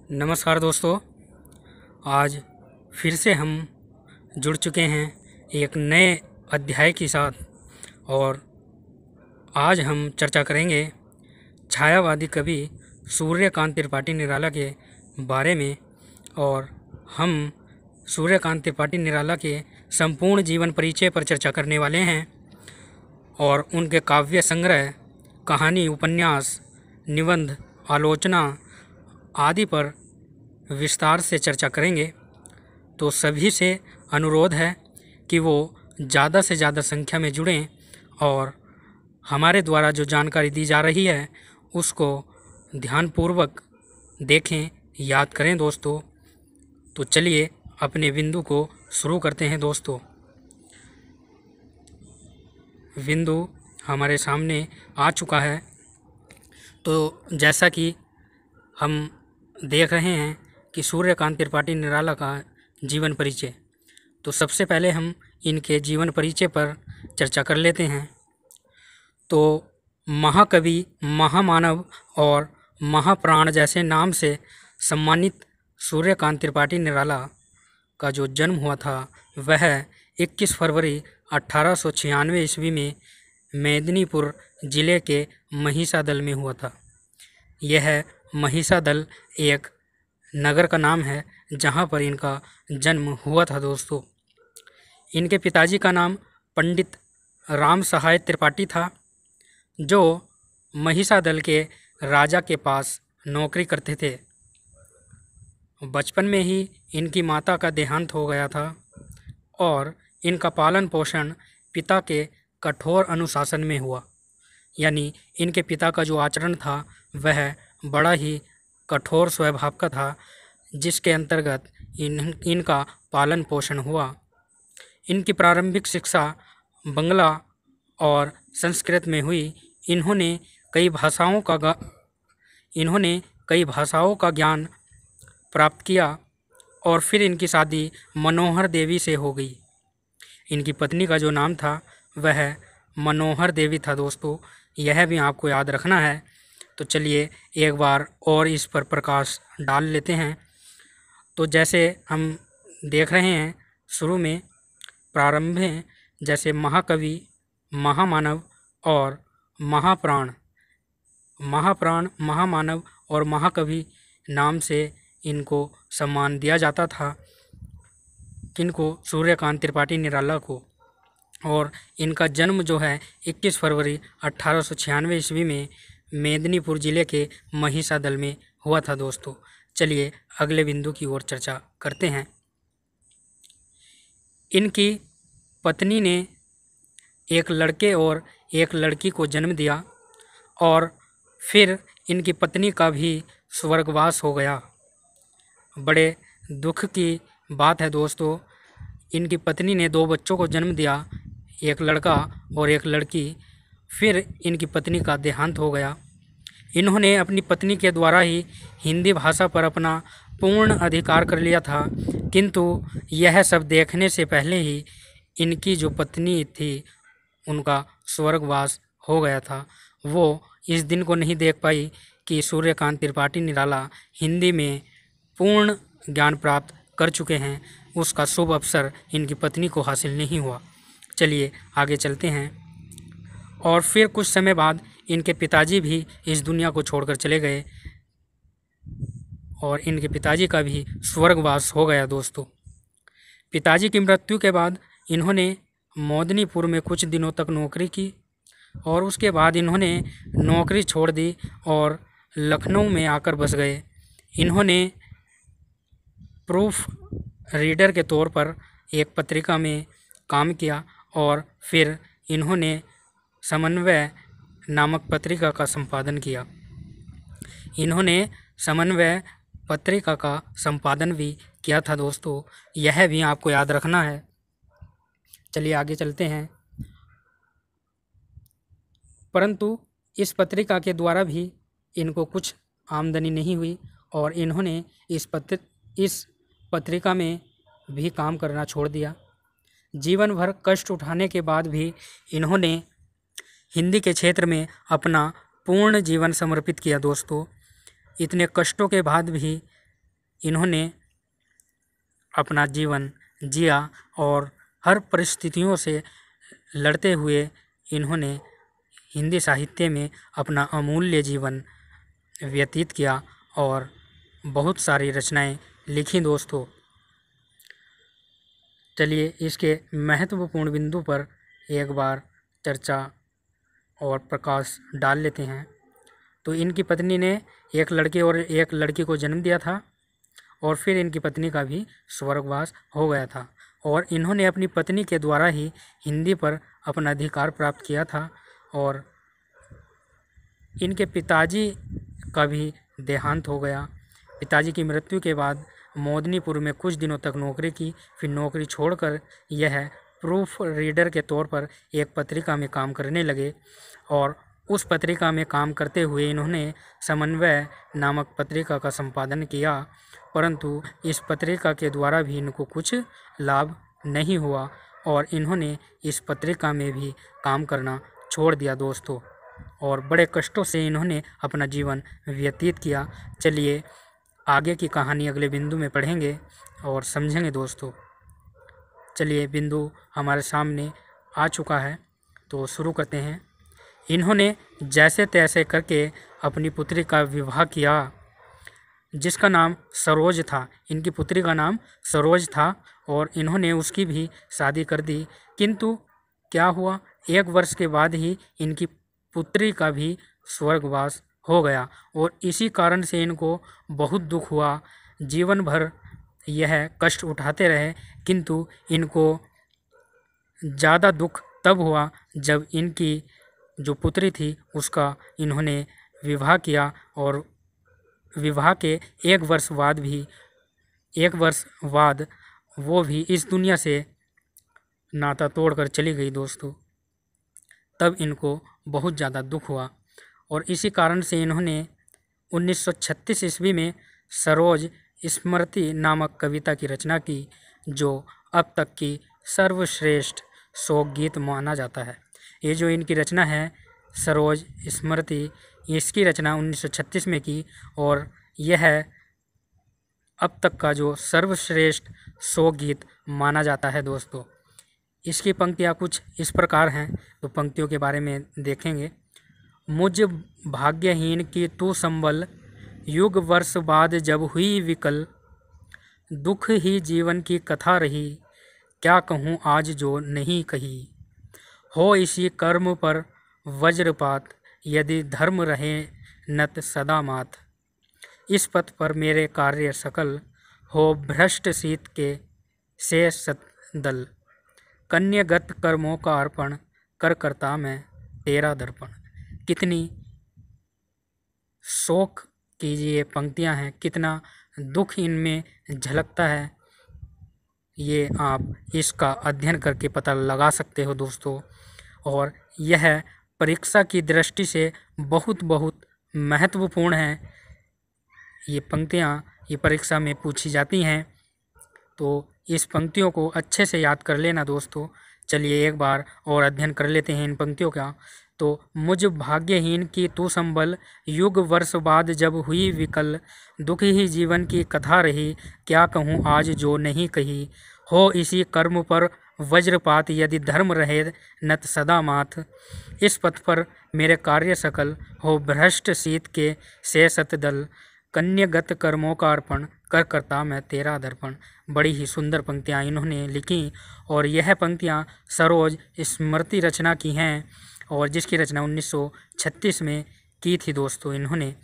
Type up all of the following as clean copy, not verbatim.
नमस्कार दोस्तों। आज फिर से हम जुड़ चुके हैं एक नए अध्याय के साथ और आज हम चर्चा करेंगे छायावादी कवि सूर्यकांत त्रिपाठी निराला के बारे में। और हम सूर्यकांत त्रिपाठी निराला के संपूर्ण जीवन परिचय पर चर्चा करने वाले हैं और उनके काव्य संग्रह, कहानी, उपन्यास, निबंध, आलोचना आदि पर विस्तार से चर्चा करेंगे। तो सभी से अनुरोध है कि वो ज़्यादा से ज़्यादा संख्या में जुड़ें और हमारे द्वारा जो जानकारी दी जा रही है उसको ध्यानपूर्वक देखें, याद करें दोस्तों। तो चलिए अपने बिंदु को शुरू करते हैं दोस्तों। बिंदु हमारे सामने आ चुका है। तो जैसा कि हम देख रहे हैं कि सूर्यकांत त्रिपाठी निराला का जीवन परिचय, तो सबसे पहले हम इनके जीवन परिचय पर चर्चा कर लेते हैं। तो महाकवि, महामानव और महाप्राण जैसे नाम से सम्मानित सूर्यकांत त्रिपाठी निराला का जो जन्म हुआ था वह 21 फरवरी 1896 ईस्वी में मेदिनीपुर जिले के महिसादल में हुआ था। यह महिसादल एक नगर का नाम है जहां पर इनका जन्म हुआ था दोस्तों। इनके पिताजी का नाम पंडित राम सहाय त्रिपाठी था, जो महिसादल के राजा के पास नौकरी करते थे। बचपन में ही इनकी माता का देहांत हो गया था और इनका पालन पोषण पिता के कठोर अनुशासन में हुआ। यानी इनके पिता का जो आचरण था वह बड़ा ही कठोर स्वभाव का था, जिसके अंतर्गत इनका पालन पोषण हुआ। इनकी प्रारंभिक शिक्षा बंगला और संस्कृत में हुई। इन्होंने कई भाषाओं का ज्ञान प्राप्त किया और फिर इनकी शादी मनोहर देवी से हो गई। इनकी पत्नी का जो नाम था वह मनोहर देवी था दोस्तों, यह भी आपको याद रखना है। तो चलिए एक बार और इस पर प्रकाश डाल लेते हैं। तो जैसे हम देख रहे हैं शुरू में प्रारंभ में, जैसे महाकवि, महामानव और महाप्राण, महामानव और महाकवि नाम से इनको सम्मान दिया जाता था, किनको, सूर्यकांत त्रिपाठी निराला को। और इनका जन्म जो है 21 फरवरी 1896 ईस्वी में मेदिनीपुर जिले के महिसादल में हुआ था दोस्तों। चलिए अगले बिंदु की ओर चर्चा करते हैं। इनकी पत्नी ने एक लड़के और एक लड़की को जन्म दिया और फिर इनकी पत्नी का भी स्वर्गवास हो गया। बड़े दुख की बात है दोस्तों। इनकी पत्नी ने 2 बच्चों को जन्म दिया, एक लड़का और एक लड़की। फिर इनकी पत्नी का देहांत हो गया। इन्होंने अपनी पत्नी के द्वारा ही हिंदी भाषा पर अपना पूर्ण अधिकार कर लिया था, किंतु यह सब देखने से पहले ही इनकी जो पत्नी थी उनका स्वर्गवास हो गया था। वो इस दिन को नहीं देख पाई कि सूर्यकांत त्रिपाठी निराला हिंदी में पूर्ण ज्ञान प्राप्त कर चुके हैं। उसका शुभ अवसर इनकी पत्नी को हासिल नहीं हुआ। चलिए आगे चलते हैं। और फिर कुछ समय बाद इनके पिताजी भी इस दुनिया को छोड़कर चले गए और इनके पिताजी का भी स्वर्गवास हो गया दोस्तों। पिताजी की मृत्यु के बाद इन्होंने मेदिनीपुर में कुछ दिनों तक नौकरी की और उसके बाद इन्होंने नौकरी छोड़ दी और लखनऊ में आकर बस गए। इन्होंने प्रूफ रीडर के तौर पर एक पत्रिका में काम किया और फिर इन्होंने समन्वय नामक पत्रिका का संपादन किया। इन्होंने समन्वय पत्रिका का संपादन भी किया था दोस्तों, यह भी आपको याद रखना है। चलिए आगे चलते हैं। परंतु इस पत्रिका के द्वारा भी इनको कुछ आमदनी नहीं हुई और इन्होंने इस पत्रिका में भी काम करना छोड़ दिया। जीवन भर कष्ट उठाने के बाद भी इन्होंने हिंदी के क्षेत्र में अपना पूर्ण जीवन समर्पित किया दोस्तों। इतने कष्टों के बाद भी इन्होंने अपना जीवन जिया और हर परिस्थितियों से लड़ते हुए इन्होंने हिंदी साहित्य में अपना अमूल्य जीवन व्यतीत किया और बहुत सारी रचनाएं लिखी दोस्तों। चलिए इसके महत्वपूर्ण बिंदु पर एक बार चर्चा और प्रकाश डाल लेते हैं। तो इनकी पत्नी ने एक लड़के और एक लड़की को जन्म दिया था और फिर इनकी पत्नी का भी स्वर्गवास हो गया था और इन्होंने अपनी पत्नी के द्वारा ही हिंदी पर अपना अधिकार प्राप्त किया था। और इनके पिताजी का भी देहांत हो गया। पिताजी की मृत्यु के बाद मोदनीपुर में कुछ दिनों तक नौकरी की, फिर नौकरी छोड़कर यह प्रूफ रीडर के तौर पर एक पत्रिका में काम करने लगे और उस पत्रिका में काम करते हुए इन्होंने समन्वय नामक पत्रिका का संपादन किया, परंतु इस पत्रिका के द्वारा भी इनको कुछ लाभ नहीं हुआ और इन्होंने इस पत्रिका में भी काम करना छोड़ दिया दोस्तों और बड़े कष्टों से इन्होंने अपना जीवन व्यतीत किया। चलिए आगे की कहानी अगले बिंदु में पढ़ेंगे और समझेंगे दोस्तों। चलिए बिंदु हमारे सामने आ चुका है तो शुरू करते हैं। इन्होंने जैसे तैसे करके अपनी पुत्री का विवाह किया जिसका नाम सरोज था। इनकी पुत्री का नाम सरोज था और इन्होंने उसकी भी शादी कर दी, किंतु क्या हुआ, 1 वर्ष के बाद ही इनकी पुत्री का भी स्वर्गवास हो गया और इसी कारण से इनको बहुत दुख हुआ। जीवन भर यह कष्ट उठाते रहे, किंतु इनको ज़्यादा दुख तब हुआ जब इनकी जो पुत्री थी उसका इन्होंने विवाह किया और विवाह के 1 वर्ष बाद वो भी इस दुनिया से नाता तोड़कर चली गई दोस्तों। तब इनको बहुत ज़्यादा दुख हुआ और इसी कारण से इन्होंने 1936 ईस्वी में सरोज स्मृति नामक कविता की रचना की, जो अब तक की सर्वश्रेष्ठ शोक गीत माना जाता है। ये जो इनकी रचना है सरोज स्मृति, इसकी रचना 1936 में की और यह अब तक का जो सर्वश्रेष्ठ शोक गीत माना जाता है दोस्तों। इसकी पंक्तियाँ कुछ इस प्रकार हैं, तो पंक्तियों के बारे में देखेंगे। मुझ भाग्यहीन की तू संबल, युग वर्ष बाद जब हुई विकल, दुख ही जीवन की कथा रही, क्या कहूँ आज जो नहीं कही। हो इसी कर्म पर वज्रपात, यदि धर्म रहे नत सदा मात। इस पथ पर मेरे कार्य सकल, हो भ्रष्ट शीत के से सतदल। कन्यागत कर्मों का अर्पण, कर करता मैं तेरा दर्पण। कितनी शोक की ये पंक्तियां हैं, कितना दुख इनमें झलकता है, ये आप इसका अध्ययन करके पता लगा सकते हो दोस्तों। और यह परीक्षा की दृष्टि से बहुत महत्वपूर्ण है। ये पंक्तियाँ ये परीक्षा में पूछी जाती हैं, तो इस पंक्तियों को अच्छे से याद कर लेना दोस्तों। चलिए एक बार और अध्ययन कर लेते हैं इन पंक्तियों का। तो मुझ भाग्यहीन की तू संबल, युग वर्ष बाद जब हुई विकल, दुख ही जीवन की कथा रही, क्या कहूँ आज जो नहीं कही। हो इसी कर्म पर वज्रपात, यदि धर्म रहे नत सदा माथ। इस पथ पर मेरे कार्य सकल, हो भ्रष्ट शीत के से सतदल। कन्यागत कर्मों का अर्पण, कर करता मैं तेरा दर्पण। बड़ी ही सुंदर पंक्तियाँ इन्होंने लिखी और यह पंक्तियाँ सरोज स्मृति रचना की हैं और जिसकी रचना 1936 में की थी दोस्तों इन्होंने।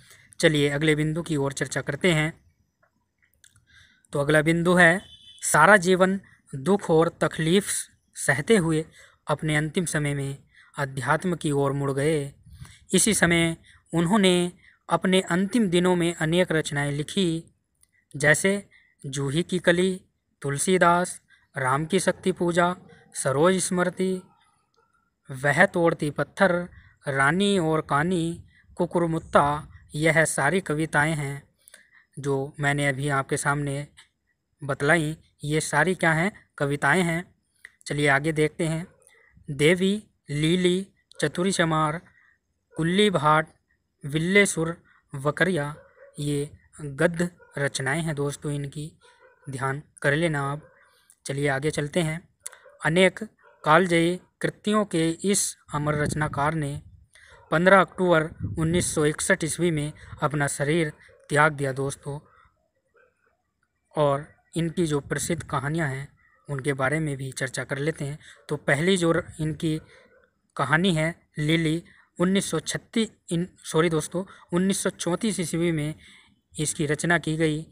चलिए अगले बिंदु की ओर चर्चा करते हैं। तो अगला बिंदु है, सारा जीवन दुख और तकलीफ सहते हुए अपने अंतिम समय में अध्यात्म की ओर मुड़ गए। इसी समय उन्होंने अपने अंतिम दिनों में अनेक रचनाएं लिखी, जैसे जूही की कली, तुलसीदास, राम की शक्ति पूजा, सरोज स्मृति, वह तोड़ती पत्थर, रानी और कानी, कुकुरमुत्ता। यह सारी कविताएं हैं जो मैंने अभी आपके सामने बतलाई। ये सारी क्या हैं, कविताएं हैं। चलिए आगे देखते हैं। देवी, लीली, चतुरी चमार, कुल्ली भाट, विल्लेसुर, वकरिया, ये गद्य रचनाएं हैं दोस्तों, इनकी ध्यान कर लेना आप। चलिए आगे चलते हैं। अनेक कालजयी कृतियों के इस अमर रचनाकार ने 15 अक्टूबर 1961 ईस्वी में अपना शरीर त्याग दिया दोस्तों। और इनकी जो प्रसिद्ध कहानियां हैं उनके बारे में भी चर्चा कर लेते हैं। तो पहली जो इनकी कहानी है लिली, 1934 ईस्वी में इसकी रचना की गई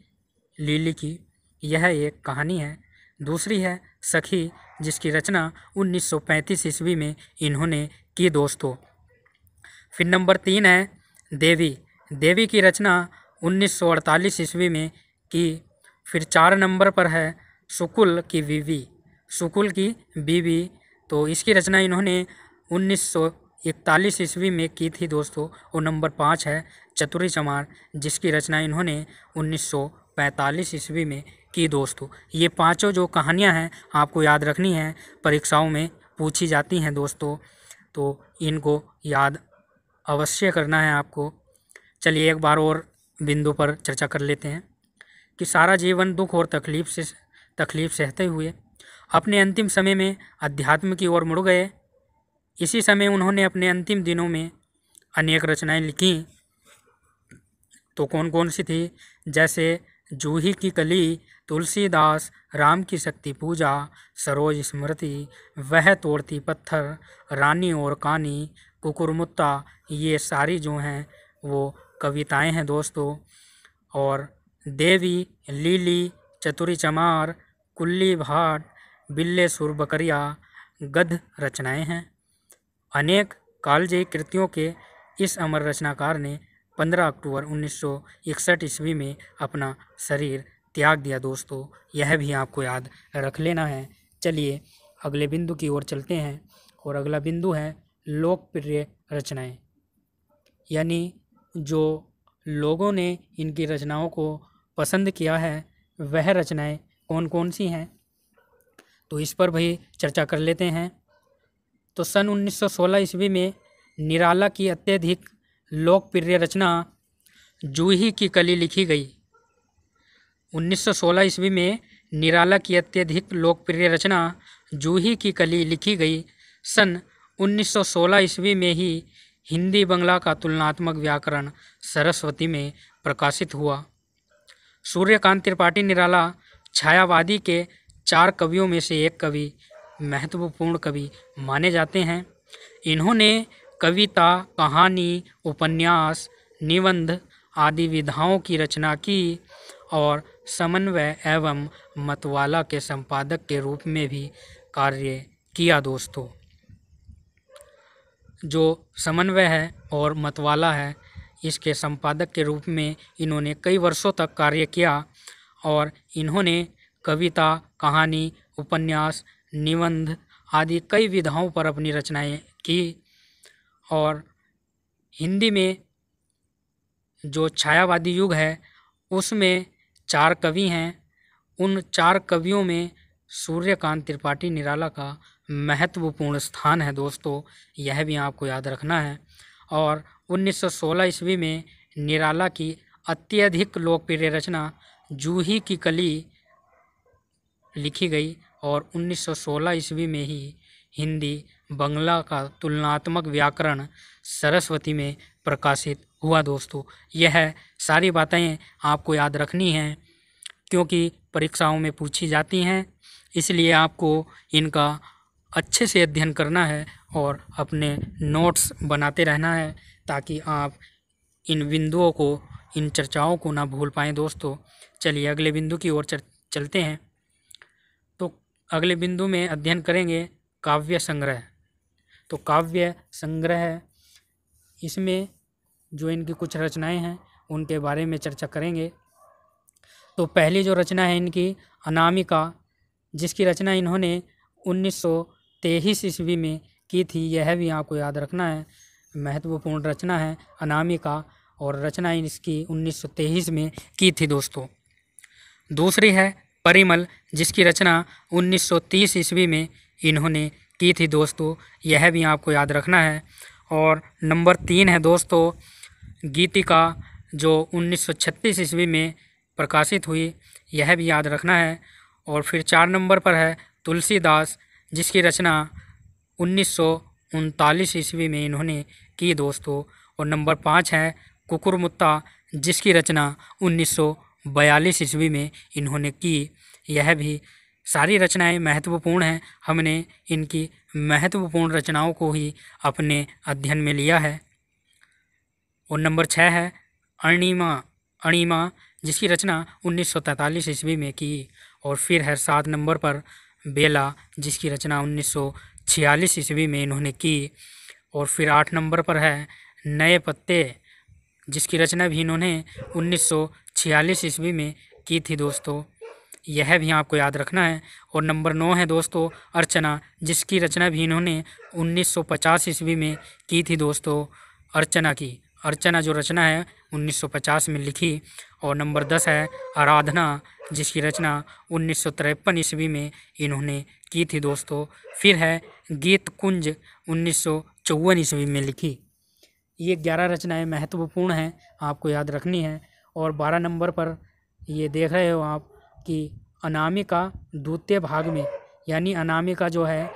लिली की, यह एक कहानी है। दूसरी है सखी, जिसकी रचना 1935 ईस्वी में इन्होंने की दोस्तों। फिर नंबर 3 है देवी, देवी की रचना 1948 ईस्वी में की। फिर 4 नंबर पर है सुकुल की बीवी, सुकुल की बीवी, तो इसकी रचना इन्होंने 1941 ईस्वी में की थी दोस्तों। और नंबर 5 है चतुरी चमार, जिसकी रचना इन्होंने 1945 ईस्वी में की दोस्तों। ये पांचों जो कहानियां हैं आपको याद रखनी है, परीक्षाओं में पूछी जाती हैं दोस्तों, तो इनको याद अवश्य करना है आपको। चलिए एक बार और बिंदु पर चर्चा कर लेते हैं कि सारा जीवन दुख और तकलीफ सहते हुए अपने अंतिम समय में अध्यात्म की ओर मुड़ गए। इसी समय उन्होंने अपने अंतिम दिनों में अनेक रचनाएं लिखी। तो कौन कौन सी थी? जैसे जूही की कली, तुलसीदास, राम की शक्ति पूजा, सरोज स्मृति, वह तोड़ती पत्थर, रानी और कानी, कुकुरमुत्ता, ये सारी जो हैं वो कविताएं हैं दोस्तों। और देवी, लीली, चतुरी चमार, कुल्ली भाट, बिल्ले सुर बकरिया गद्य रचनाएं हैं। अनेक कालजयी कृतियों के इस अमर रचनाकार ने 15 अक्टूबर 1961 ईस्वी में अपना शरीर त्याग दिया दोस्तों। यह भी आपको याद रख लेना है। चलिए अगले बिंदु की ओर चलते हैं, और अगला बिंदु है लोकप्रिय रचनाएं, यानी जो लोगों ने इनकी रचनाओं को पसंद किया है वह रचनाएं कौन कौन सी हैं, तो इस पर भी चर्चा कर लेते हैं। तो सन 1916 ईस्वी में निराला की अत्यधिक लोकप्रिय रचना जूही की कली लिखी गई। 1916 ईस्वी में निराला की अत्यधिक लोकप्रिय रचना जूही की कली लिखी गई। सन 1916 ईस्वी में ही हिंदी बंगला का तुलनात्मक व्याकरण सरस्वती में प्रकाशित हुआ। सूर्यकांत त्रिपाठी निराला छायावादी के 4 कवियों में से एक कवि, महत्वपूर्ण कवि माने जाते हैं। इन्होंने कविता, कहानी, उपन्यास, निबंध आदि विधाओं की रचना की और समन्वय एवं मतवाला के संपादक के रूप में भी कार्य किया दोस्तों। जो समन्वय है और मतवाला है, इसके संपादक के रूप में इन्होंने कई वर्षों तक कार्य किया और इन्होंने कविता, कहानी, उपन्यास, निबंध आदि कई विधाओं पर अपनी रचनाएं की। और हिंदी में जो छायावादी युग है उसमें 4 कवि हैं। उन 4 कवियों में सूर्यकांत त्रिपाठी निराला का महत्वपूर्ण स्थान है दोस्तों, यह भी आपको याद रखना है। और 1916 ईस्वी में निराला की अत्यधिक लोकप्रिय रचना जूही की कली लिखी गई और 1916 ईस्वी में ही हिंदी बंगला का तुलनात्मक व्याकरण सरस्वती में प्रकाशित हुआ दोस्तों। यह सारी बातें आपको याद रखनी हैं क्योंकि परीक्षाओं में पूछी जाती हैं, इसलिए आपको इनका अच्छे से अध्ययन करना है और अपने नोट्स बनाते रहना है ताकि आप इन बिंदुओं को, इन चर्चाओं को ना भूल पाएँ दोस्तों। चलिए अगले बिंदु की ओर चलते हैं। तो अगले बिंदु में अध्ययन करेंगे काव्य संग्रह। तो काव्य संग्रह, इसमें जो इनकी कुछ रचनाएं हैं उनके बारे में चर्चा करेंगे। तो पहली जो रचना है इनकी अनामिका, जिसकी रचना इन्होंने 1923 ईस्वी में की थी, यह भी आपको याद रखना है। महत्वपूर्ण रचना है अनामिका और रचना इसकी 1923 में की थी दोस्तों। दूसरी है परिमल, जिसकी रचना 1930 ईस्वी में इन्होंने की थी दोस्तों, यह भी आपको याद रखना है। और नंबर 3 है दोस्तों गीतिका, जो 1936 ईस्वी में प्रकाशित हुई, यह भी याद रखना है। और फिर 4 नंबर पर है तुलसीदास, जिसकी रचना 1939 ईस्वी में इन्होंने की दोस्तों। और नंबर 5 है कुकुरमुत्ता, जिसकी रचना 1942 ईस्वी में इन्होंने की। यह भी सारी रचनाएं महत्वपूर्ण हैं, हमने इनकी महत्वपूर्ण रचनाओं को ही अपने अध्ययन में लिया है। और नंबर 6 है अणिमा, जिसकी रचना 1943 ईस्वी में की। और फिर है 7 नंबर पर बेला, जिसकी रचना 1946 ईस्वी में इन्होंने की। और फिर 8 नंबर पर है नए पत्ते, जिसकी रचना भी इन्होंने 1946 ईस्वी में की थी दोस्तों। यह भी आपको याद रखना है। और नंबर 9 है दोस्तों अर्चना, जिसकी रचना भी इन्होंने 1950 ईस्वी में की थी दोस्तों। अर्चना जो रचना है 1950 में लिखी। और नंबर 10 है आराधना, जिसकी रचना 1953 ईस्वी में इन्होंने की थी दोस्तों। फिर है गीत कुंज, 1954 ईस्वी में लिखी। ये 11 रचनाएं महत्वपूर्ण हैं, आपको याद रखनी है। और 12 नंबर पर ये देख रहे हो आप कि अनामिका द्वितीय भाग में, यानी अनामिका जो है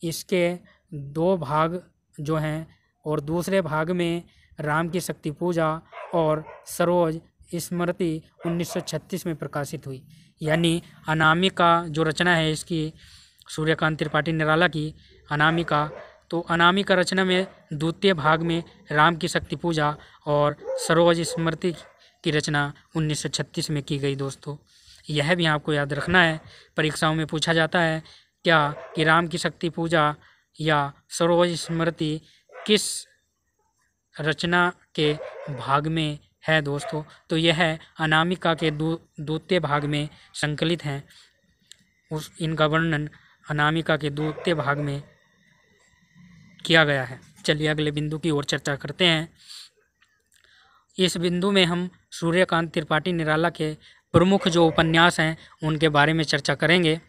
इसके 2 भाग जो हैं, और दूसरे भाग में राम की शक्ति पूजा और सरोज स्मृति 1936 में प्रकाशित हुई। यानी अनामिका जो रचना है इसकी सूर्यकांत त्रिपाठी निराला की अनामिका, तो अनामिका रचना में द्वितीय भाग में राम की शक्ति पूजा और सरोज स्मृति की रचना 1936 में की गई दोस्तों। यह भी आपको याद रखना है, परीक्षाओं में पूछा जाता है क्या कि राम की शक्ति पूजा या सरोज स्मृति किस रचना के भाग में है दोस्तों। तो यह अनामिका के द्वितीय भाग में संकलित हैं। इनका वर्णन अनामिका के द्वितीय भाग में किया गया है। चलिए अगले बिंदु की ओर चर्चा करते हैं। इस बिंदु में हम सूर्यकांत त्रिपाठी निराला के प्रमुख जो उपन्यास हैं उनके बारे में चर्चा करेंगे।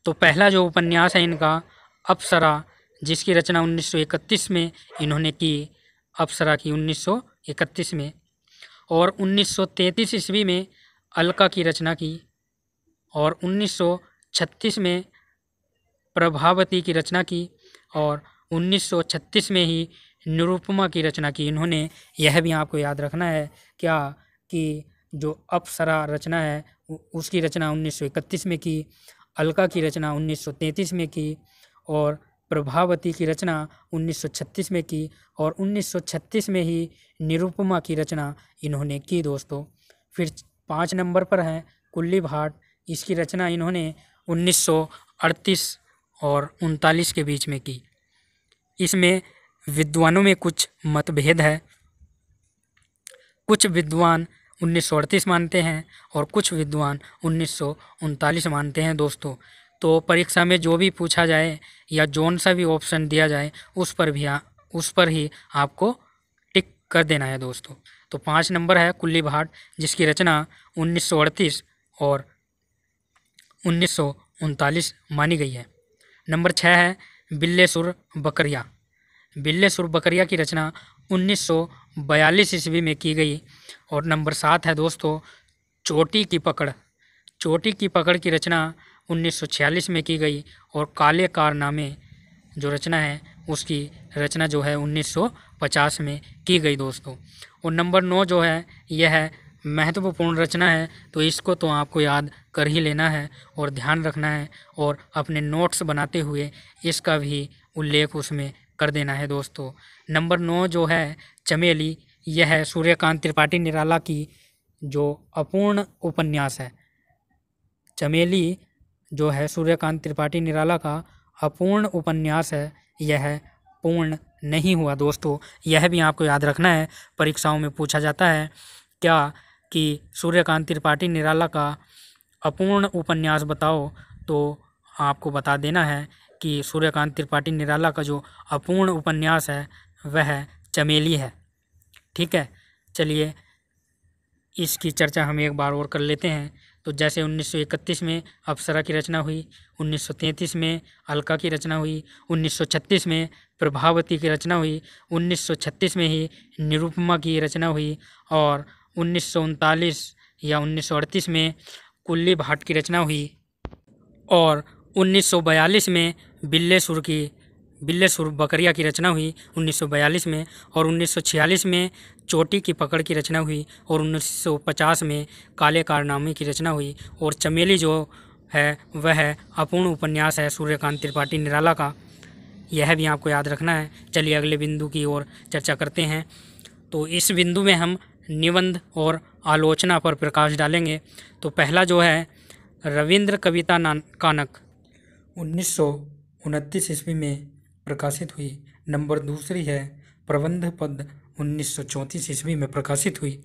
तो पहला जो उपन्यास है इनका अप्सरा, जिसकी रचना 1931 में इन्होंने की। अप्सरा की 1931 में। और 1933 ईस्वी में अलका की रचना की। और 1936 में प्रभावती की रचना की। और 1936 में ही निरुपमा की रचना की इन्होंने। यह भी आपको याद रखना है क्या कि जो अप्सरा रचना है उसकी रचना 1931 में की, अलका की रचना 1933 में की, और प्रभावती की रचना 1936 में की, और 1936 में ही निरुपमा की रचना इन्होंने की दोस्तों। फिर 5 नंबर पर है कुल्ली भाट, इसकी रचना इन्होंने 1938 और 39 के बीच में की। इसमें विद्वानों में कुछ मतभेद है। कुछ विद्वान 1938 मानते हैं और कुछ विद्वान 1939 मानते हैं दोस्तों। तो परीक्षा में जो भी पूछा जाए या जौन सा भी ऑप्शन दिया जाए उस पर ही आपको टिक कर देना है दोस्तों। तो 5 नंबर है कुल्ली भाट, जिसकी रचना 1938 और 1939 मानी गई है। नंबर 6 है बिल्लेसुर बकरिया। बिल्लेसुर बकरिया की रचना 1942 ईस्वी में की गई। और नंबर 7 है दोस्तों चोटी की पकड़। चोटी की पकड़ की रचना 1946 में की गई। और काले कारनामे जो रचना है उसकी रचना जो है 1950 में की गई दोस्तों। और नंबर 9 जो है यह महत्वपूर्ण रचना है, तो इसको तो आपको याद कर ही लेना है और ध्यान रखना है और अपने नोट्स बनाते हुए इसका भी उल्लेख उसमें कर देना है दोस्तों। नंबर 9 जो है चमेली, यह है सूर्यकांत त्रिपाठी निराला की जो अपूर्ण उपन्यास है। चमेली जो है सूर्यकांत त्रिपाठी निराला का अपूर्ण उपन्यास है, यह पूर्ण नहीं हुआ दोस्तों। यह भी आपको याद रखना है, परीक्षाओं में पूछा जाता है क्या कि सूर्यकांत त्रिपाठी निराला का अपूर्ण उपन्यास बताओ, तो आपको बता देना है कि सूर्यकांत त्रिपाठी निराला का जो अपूर्ण उपन्यास है वह चमेली है। ठीक है, चलिए इसकी चर्चा हम एक बार और कर लेते हैं। तो जैसे 1931 में अप्सरा की रचना हुई, 1933 में अलका की रचना हुई, 1936 में प्रभावती की रचना हुई, 1936 में ही निरुपमा की रचना हुई और 1939 या 1938 में कुल्ली भाट की रचना हुई और 1942 में बिल्लेसुर बकरिया की रचना हुई 1942 में और 1946 में चोटी की पकड़ की रचना हुई और 1950 में काले कारनामे की रचना हुई। और चमेली जो है वह अपूर्ण उपन्यास है सूर्यकांत त्रिपाठी निराला का, यह भी आपको याद रखना है। चलिए अगले बिंदु की ओर चर्चा करते हैं। तो इस बिंदु में हम निबंध और आलोचना पर प्रकाश डालेंगे। तो पहला जो है रविंद्र कविता कानक 1929 ईस्वी में प्रकाशित हुई। नंबर दूसरी है प्रबंध पद 1934 ईस्वी में प्रकाशित हुई।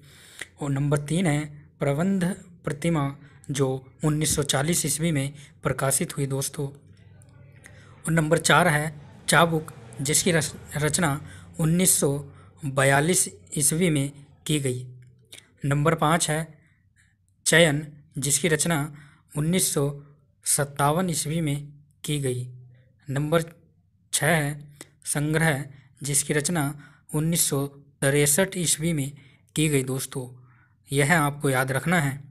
और नंबर 3 है प्रबंध प्रतिमा जो 1940 ईस्वी में प्रकाशित हुई दोस्तों। और नंबर 4 है चाबुक जिसकी रचना 1942 ईस्वी में की गई। नंबर 5 है चयन जिसकी रचना 1957 ईस्वी में की गई। नंबर 6 है संग्रह जिसकी रचना 1963 ईस्वी में की गई दोस्तों, यह आपको याद रखना है।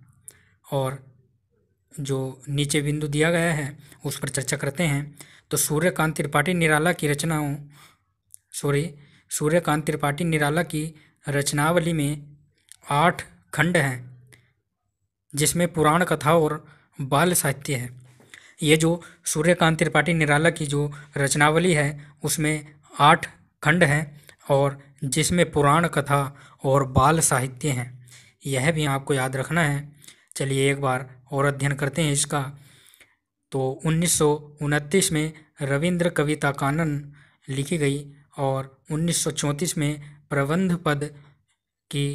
और जो नीचे बिंदु दिया गया है उस पर चर्चा करते हैं। तो सूर्यकांत त्रिपाठी निराला की रचनावली में 8 खंड हैं जिसमें पुराण कथा और बाल साहित्य है। ये जो सूर्यकांत त्रिपाठी निराला की जो रचनावली है उसमें 8 खंड हैं और जिसमें पुराण कथा और बाल साहित्य हैं, यह भी आपको याद रखना है। चलिए एक बार और अध्ययन करते हैं इसका। तो 1929 में रविंद्र कविता कानन लिखी गई और 1934 में प्रबंध पद की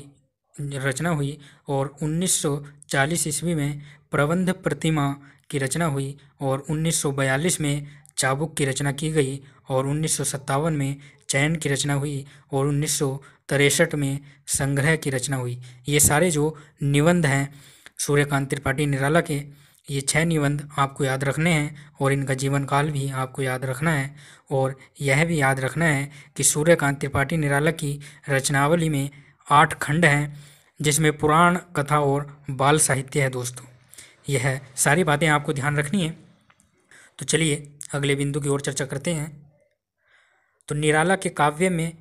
रचना हुई और 1940 ईस्वी में प्रबंध प्रतिमा की रचना हुई और 1942 में चाबुक की रचना की गई और 1957 में चयन की रचना हुई और 1963 में संग्रह की रचना हुई। ये सारे जो निबंध हैं सूर्यकांत त्रिपाठी निराला के, ये 6 निबंध आपको याद रखने हैं और इनका जीवन काल भी आपको याद रखना है। और यह भी याद रखना है कि सूर्यकांत त्रिपाठी निराला की रचनावली में 8 खंड हैं जिसमें पुराण कथा और बाल साहित्य है दोस्तों। यह सारी बातें आपको ध्यान रखनी है। तो चलिए अगले बिंदु की ओर चर्चा करते हैं। तो निराला के काव्य में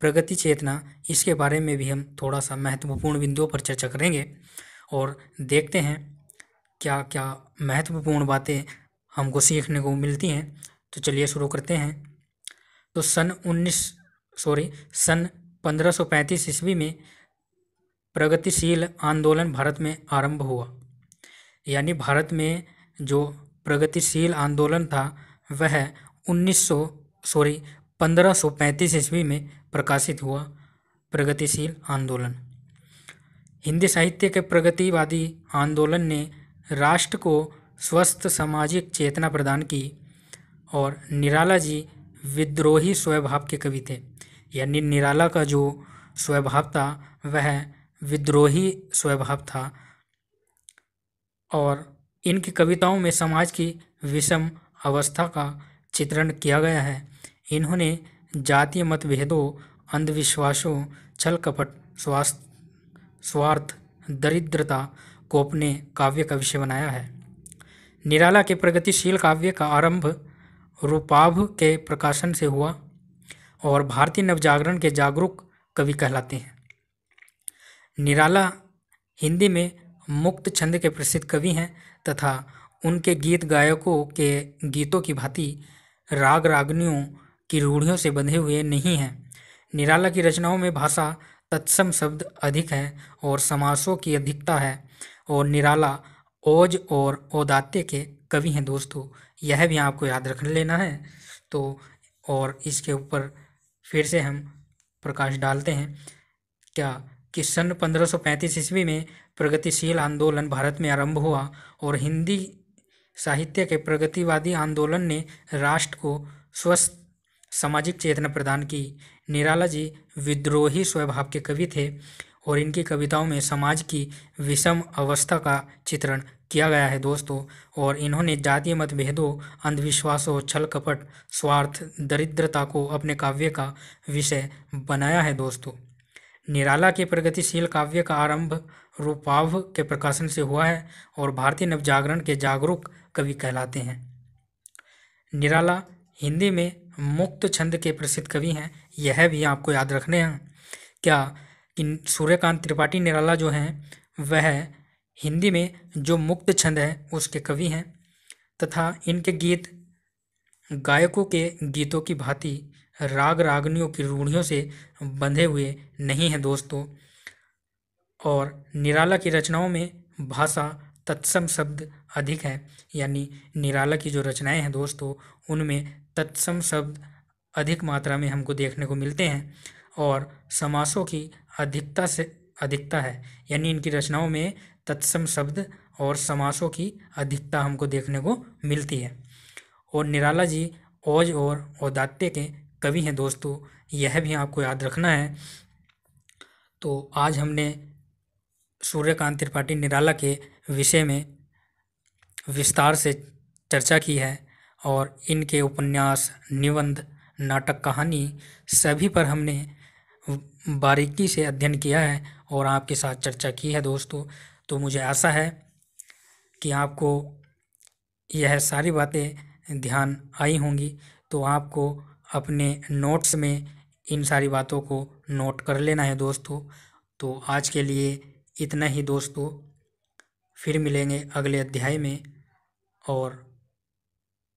प्रगति चेतना, इसके बारे में भी हम थोड़ा सा महत्वपूर्ण बिंदुओं पर चर्चा करेंगे और देखते हैं क्या क्या महत्वपूर्ण बातें हमको सीखने को मिलती हैं। तो चलिए शुरू करते हैं। तो सन 1535 ईस्वी में प्रगतिशील आंदोलन भारत में आरंभ हुआ। यानी भारत में जो प्रगतिशील आंदोलन था वह 1535 ईस्वी में प्रकाशित हुआ। प्रगतिशील आंदोलन हिंदी साहित्य के प्रगतिवादी आंदोलन ने राष्ट्र को स्वस्थ सामाजिक चेतना प्रदान की और निराला जी विद्रोही स्वभाव के कवि थे। यानी निराला का जो स्वभाव था वह विद्रोही स्वभाव था और इनकी कविताओं में समाज की विषम अवस्था का चित्रण किया गया है। इन्होंने जातीय मतभेदों, अंधविश्वासों, छल कपट, स्वार्थ, दरिद्रता को अपने काव्य का विषय बनाया है। निराला के प्रगतिशील काव्य का आरंभ रूपाभ के प्रकाशन से हुआ और भारतीय नवजागरण के जागरूक कवि कहलाते हैं। निराला हिंदी में मुक्त छंद के प्रसिद्ध कवि हैं तथा उनके गीत गायकों के गीतों की भांति राग रागनियों की रूढ़ियों से बंधे हुए नहीं हैं। निराला की रचनाओं में भाषा तत्सम शब्द अधिक है और समासों की अधिकता है और निराला ओज और औदात्य के कवि हैं दोस्तों। यह भी आपको याद रख लेना है। तो और इसके ऊपर फिर से हम प्रकाश डालते हैं क्या कि सन 1535 ईस्वी में प्रगतिशील आंदोलन भारत में आरंभ हुआ और हिंदी साहित्य के प्रगतिवादी आंदोलन ने राष्ट्र को स्वस्थ सामाजिक चेतना प्रदान की। निराला जी विद्रोही स्वभाव के कवि थे और इनकी कविताओं में समाज की विषम अवस्था का चित्रण किया गया है दोस्तों। और इन्होंने जातीय मतभेदों, अंधविश्वासों, छल कपट, स्वार्थ, दरिद्रता को अपने काव्य का विषय बनाया है दोस्तों। निराला के प्रगतिशील काव्य का आरंभ रूपाभ के प्रकाशन से हुआ है और भारतीय नवजागरण के जागरूक कवि कहलाते हैं। निराला हिंदी में मुक्त छंद के प्रसिद्ध कवि हैं, यह भी आपको याद रखने हैं क्या कि सूर्यकांत त्रिपाठी निराला जो हैं वह हिंदी में जो मुक्त छंद है उसके कवि हैं तथा इनके गीत गायकों के गीतों की भांति राग रागनियों की रूढ़ियों से बंधे हुए नहीं हैं दोस्तों। और निराला की रचनाओं में भाषा तत्सम शब्द अधिक है, यानी निराला की जो रचनाएं हैं दोस्तों उनमें तत्सम शब्द अधिक मात्रा में हमको देखने को मिलते हैं और समासों की अधिकता है, यानी इनकी रचनाओं में तत्सम शब्द और समासों की अधिकता हमको देखने को मिलती है। और निराला जी ओज और औदात्य के कवि हैं दोस्तों, यह भी आपको याद रखना है। तो आज हमने सूर्यकांत त्रिपाठी निराला के विषय में विस्तार से चर्चा की है और इनके उपन्यास, निबंध, नाटक, कहानी सभी पर हमने बारीकी से अध्ययन किया है और आपके साथ चर्चा की है दोस्तों। तो मुझे आशा है कि आपको यह सारी बातें ध्यान आई होंगी, तो आपको अपने नोट्स में इन सारी बातों को नोट कर लेना है दोस्तों। तो आज के लिए इतना ही दोस्तों, फिर मिलेंगे अगले अध्याय में। और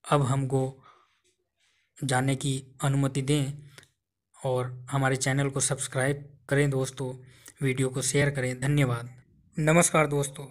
अब हमको जाने की अनुमति दें और हमारे चैनल को सब्सक्राइब करें दोस्तों, वीडियो को शेयर करें। धन्यवाद। नमस्कार दोस्तों।